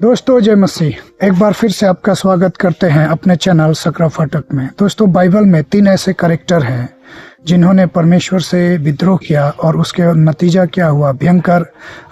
दोस्तों जय मसीह। एक बार फिर से आपका स्वागत करते हैं अपने चैनल सकरा फाटक में। दोस्तों बाइबल में 3 ऐसे कैरेक्टर हैं जिन्होंने परमेश्वर से विद्रोह किया और उसके नतीजा क्या हुआ, भयंकर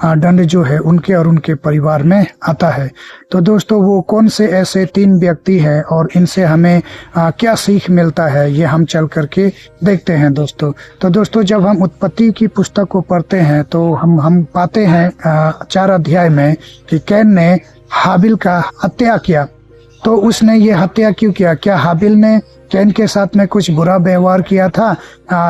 दंड जो है उनके और उनके परिवार में आता है। तो दोस्तों वो कौन से ऐसे 3 व्यक्ति हैं और इनसे हमें क्या सीख मिलता है, ये हम चल करके देखते हैं दोस्तों। तो दोस्तों जब हम उत्पत्ति की पुस्तक को पढ़ते हैं तो हम पाते हैं 4 अध्याय में कि कैन ने हाबिल का हत्या किया। तो उसने ये हत्या क्यों किया? क्या हाबिल ने कैन के साथ में कुछ बुरा व्यवहार किया था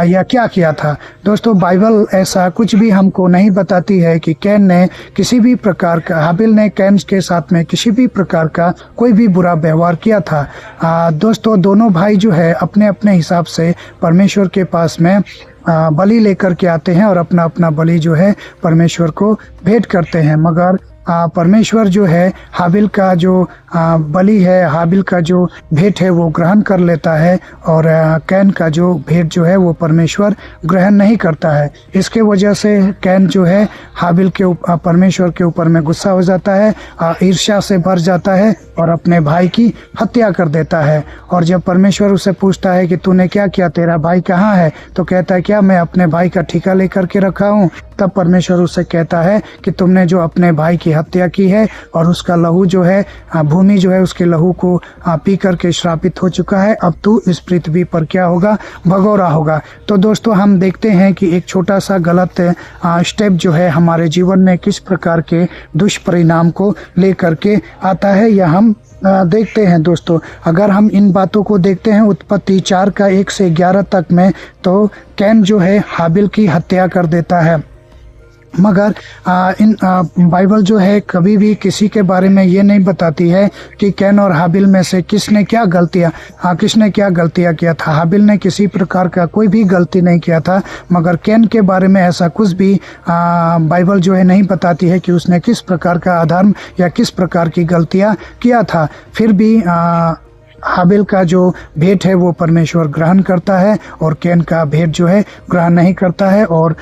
या क्या किया था? दोस्तों बाइबल ऐसा कुछ भी हमको नहीं बताती है कि कैन ने किसी भी प्रकार का, हाबिल ने कैन के साथ में किसी भी प्रकार का कोई भी बुरा व्यवहार किया था। दोस्तों दोनों भाई जो है अपने अपने हिसाब से परमेश्वर के पास में बलि लेकर के आते हैं और अपना अपना बलि जो है परमेश्वर को भेंट करते हैं। मगर परमेश्वर जो है हाबिल का जो बलि है, हाबिल का जो भेंट है वो ग्रहण कर लेता है और कैन का जो भेंट जो है वो परमेश्वर ग्रहण नहीं करता है। इसके वजह से कैन जो है हाबिल के परमेश्वर के ऊपर में गुस्सा हो जाता है, ईर्ष्या से भर जाता है और अपने भाई की हत्या कर देता है। और जब परमेश्वर उसे पूछता है कि तूने क्या किया, तेरा भाई कहाँ है, तो कहता है क्या मैं अपने भाई का ठिका लेकर के रखा हूँ? तब परमेश्वर उससे कहता है कि तुमने जो अपने भाई की हत्या की है और उसका लहू जो है, भूमि जो है उसके लहू को पी करके श्रापित हो चुका है। अब तू इस पृथ्वी पर क्या होगा? भगोरा होगा। तो दोस्तों हम देखते हैं कि एक छोटा सा गलत स्टेप जो है हमारे जीवन में किस प्रकार के दुष्परिणाम को लेकर के आता है, या हम देखते हैं दोस्तों। अगर हम इन बातों को देखते हैं उत्पत्ति 4 का 1 से 11 तक में, तो कैन जो है हाबिल की हत्या कर देता है। मगर बाइबल जो है कभी भी किसी के बारे में ये नहीं बताती है कि कैन और हाबिल में से किसने क्या गलतियां किया था। हाबिल ने किसी प्रकार का कोई भी गलती नहीं किया था, मगर कैन के बारे में ऐसा कुछ भी बाइबल जो है नहीं बताती है कि उसने किस प्रकार का अधर्म या किस प्रकार की गलतियां किया था। फिर भी हाबिल का जो भेंट है वो परमेश्वर ग्रहण करता है और कैन का भेंट जो है ग्रहण नहीं करता है, और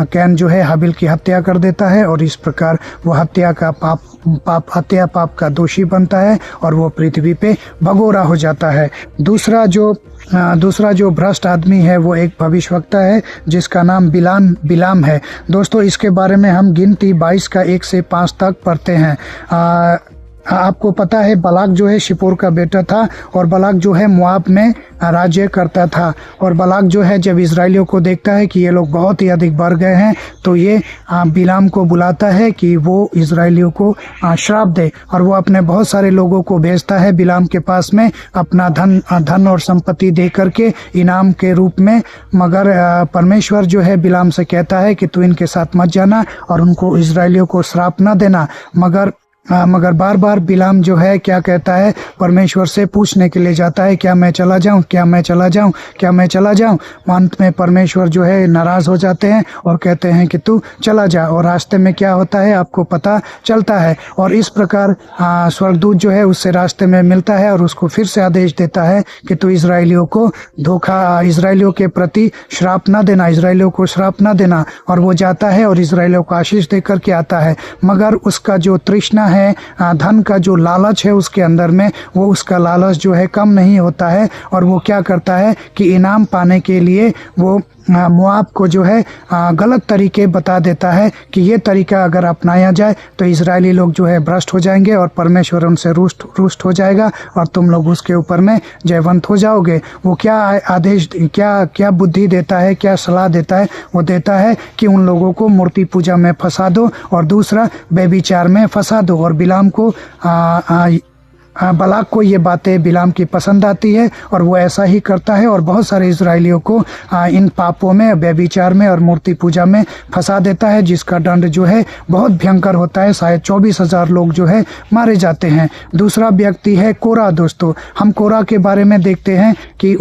कैन जो है हाबिल की हत्या कर देता है और इस प्रकार वो हत्या पाप का दोषी बनता है और वो पृथ्वी पे भगोरा हो जाता है। दूसरा जो भ्रष्ट आदमी है वो एक भविष्यवक्ता है जिसका नाम बिलाम है। दोस्तों इसके बारे में हम गिनती 22 का 1 से 5 तक पढ़ते हैं। आपको पता है बलाक जो है शिपोर का बेटा था और बलाक जो है मोआब में राज्य करता था। और बलाक जो है जब इजराइलियों को देखता है कि ये लोग बहुत ही अधिक बढ़ गए हैं, तो ये बिलाम को बुलाता है कि वो इजराइलियों को श्राप दे, और वो अपने बहुत सारे लोगों को भेजता है बिलाम के पास में अपना धन और संपत्ति दे करके इनाम के रूप में। मगर परमेश्वर जो है बिलाम से कहता है कि तू इनके साथ मत जाना और उनको इजराइलियों को श्राप न देना। मगर बार बार बिलाम जो है क्या कहता है, परमेश्वर से पूछने के लिए जाता है क्या मैं चला जाऊं। अंत में परमेश्वर जो है नाराज हो जाते हैं और कहते हैं कि तू चला जा। और रास्ते में क्या होता है आपको पता चलता है। और इस प्रकार स्वर्गदूत जो है उससे रास्ते में मिलता है और उसको फिर से आदेश देता है कि तू इजराइलियों के प्रति श्राप न देना, और वो जाता है और इजराइलियों को आशीष देकर के आता है। मगर उसका जो तृष्णा है, धन का जो लालच है उसके अंदर में, वो उसका लालच जो है कम नहीं होता है, और वो क्या करता है कि इनाम पाने के लिए वो मोआब को जो है गलत तरीके बता देता है कि ये तरीका अगर अपनाया जाए तो इजरायली लोग जो है भ्रष्ट हो जाएंगे और परमेश्वर उनसे रुष्ट हो जाएगा और तुम लोग उसके ऊपर में जयवंत हो जाओगे। वो क्या आदेश, क्या बुद्धि देता है, क्या सलाह देता है? वो देता है कि उन लोगों को मूर्ति पूजा में फंसा दो और दूसरा व्यभिचार में फंसा दो। और बिलाम को बलाक को ये बातें बिलाम की पसंद आती है और वो ऐसा ही करता है और बहुत सारे इजरायलियों को इन पापों में, व्यभिचार में और मूर्ति पूजा में फंसा देता है, जिसका दंड जो है बहुत भयंकर होता है। शायद 24,000 लोग जो है मारे जाते हैं। दूसरा व्यक्ति है कोरा। दोस्तों हम कोरा के बारे में देखते हैं कि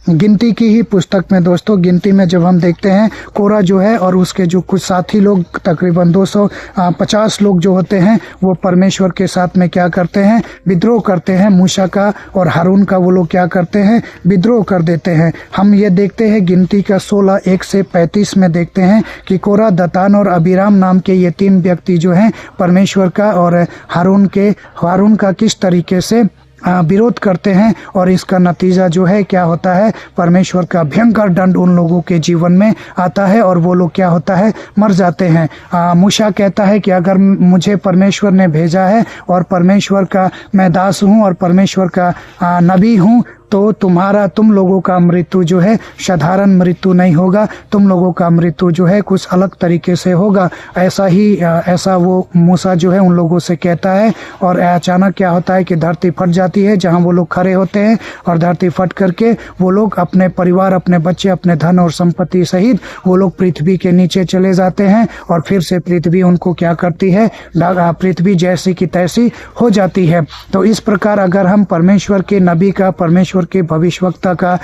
गिनती की ही पुस्तक में दोस्तों, गिनती में जब हम देखते हैं कोरा जो है और उसके जो कुछ साथी लोग तकरीबन 250 लोग जो होते हैं वो परमेश्वर के साथ में क्या करते हैं, विद्रोह करते हैं। मूसा का और हारून का वो लोग क्या करते हैं, विद्रोह कर देते हैं। हम ये देखते हैं गिनती का 16:1-35 में देखते हैं कि कोरा, दतान और अबीराम नाम के ये 3 व्यक्ति जो हैं परमेश्वर का और हारून का किस तरीके से विरोध करते हैं और इसका नतीजा जो है क्या होता है, परमेश्वर का भयंकर दंड उन लोगों के जीवन में आता है और वो लोग क्या होता है, मर जाते हैं। मूसा कहता है कि अगर मुझे परमेश्वर ने भेजा है और परमेश्वर का मैं दास हूँ और परमेश्वर का नबी हूँ, तो तुम लोगों का मृत्यु जो है साधारण मृत्यु नहीं होगा, तुम लोगों का मृत्यु जो है कुछ अलग तरीके से होगा। ऐसा वो मूसा जो है उन लोगों से कहता है और अचानक क्या होता है कि धरती फट जाती है जहां वो लोग खड़े होते हैं और धरती फट करके वो लोग अपने परिवार, अपने बच्चे, अपने धन और संपत्ति सहित वो लोग पृथ्वी के नीचे चले जाते हैं और फिर से पृथ्वी उनको क्या करती है, पृथ्वी जैसी की तैसी हो जाती है। तो इस प्रकार अगर हम परमेश्वर के नबी का, परमेश्वर के भविष्यवक्ता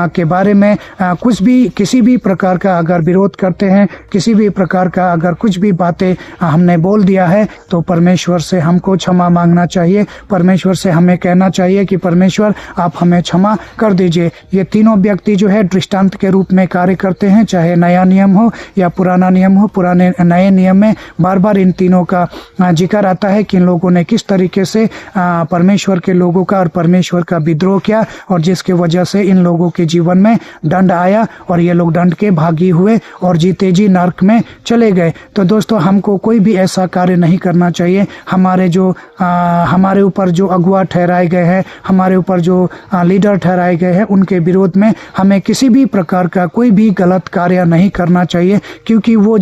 के बारे में कुछ भी, किसी भी प्रकार का अगर विरोध करते हैं, किसी भी प्रकार का अगर कुछ भी बातें हमने बोल दिया है, तो परमेश्वर से हमको क्षमा मांगना चाहिए। परमेश्वर से हमें कहना चाहिए कि परमेश्वर आप हमें क्षमा कर दीजिए। ये तीनों व्यक्ति जो है दृष्टांत के रूप में कार्य करते हैं, चाहे नया नियम हो या पुराना नियम हो। पुराने नए नियम में बार बार इन तीनों का जिक्र आता है कि इन लोगों ने किस तरीके से परमेश्वर के लोगों का और परमेश्वर का विद्रोह किया और जिसके वजह से इन लोगों के जीवन में दंड आया और ये लोग दंड के भागी हुए और जीते जी नरक में चले गए। तो दोस्तों हमको कोई भी ऐसा कार्य नहीं करना चाहिए। हमारे ऊपर जो अगुआ ठहराए गए हैं, हमारे ऊपर जो लीडर ठहराए गए हैं, उनके विरोध में हमें किसी भी प्रकार का कोई भी गलत कार्य नहीं करना चाहिए, क्योंकि वो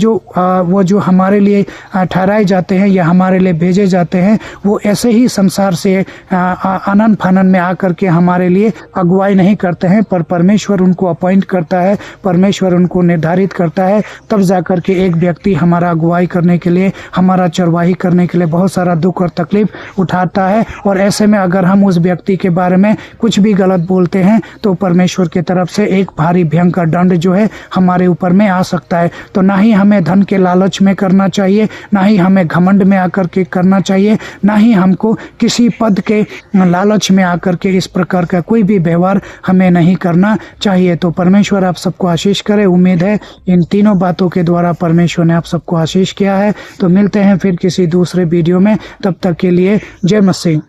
जो हमारे लिए ठहराए जाते हैं या हमारे लिए भेजे जाते हैं, वो ऐसे ही संसार से आनंद फानन में आकर के हमारे लिए अगुवाई नहीं करते हैं, पर परमेश्वर उनको अपॉइंट करता है, परमेश्वर उनको निर्धारित करता है, तब जाकर के एक व्यक्ति हमारा अगुवाई करने के लिए, हमारा चरवाही करने के लिए बहुत सारा दुख और तकलीफ उठाता है। और ऐसे में अगर हम उस व्यक्ति के बारे में कुछ भी गलत बोलते हैं तो परमेश्वर की तरफ से एक भारी भयंकर दंड जो है हमारे ऊपर में आ सकता है। तो ना ही हमें धन के लालच में करना चाहिए, ना ही हमें घमंड में आकर के करना चाहिए, ना ही हमको किसी पद के लालच में आकर के इस प्रकार का कोई भी व्यवहार हमें नहीं करना चाहिए। तो परमेश्वर आप सबको आशीष करे। उम्मीद है इन तीनों बातों के द्वारा परमेश्वर ने आप सबको आशीष किया है। तो मिलते हैं फिर किसी दूसरे वीडियो में, तब तक के लिए जय मसीह।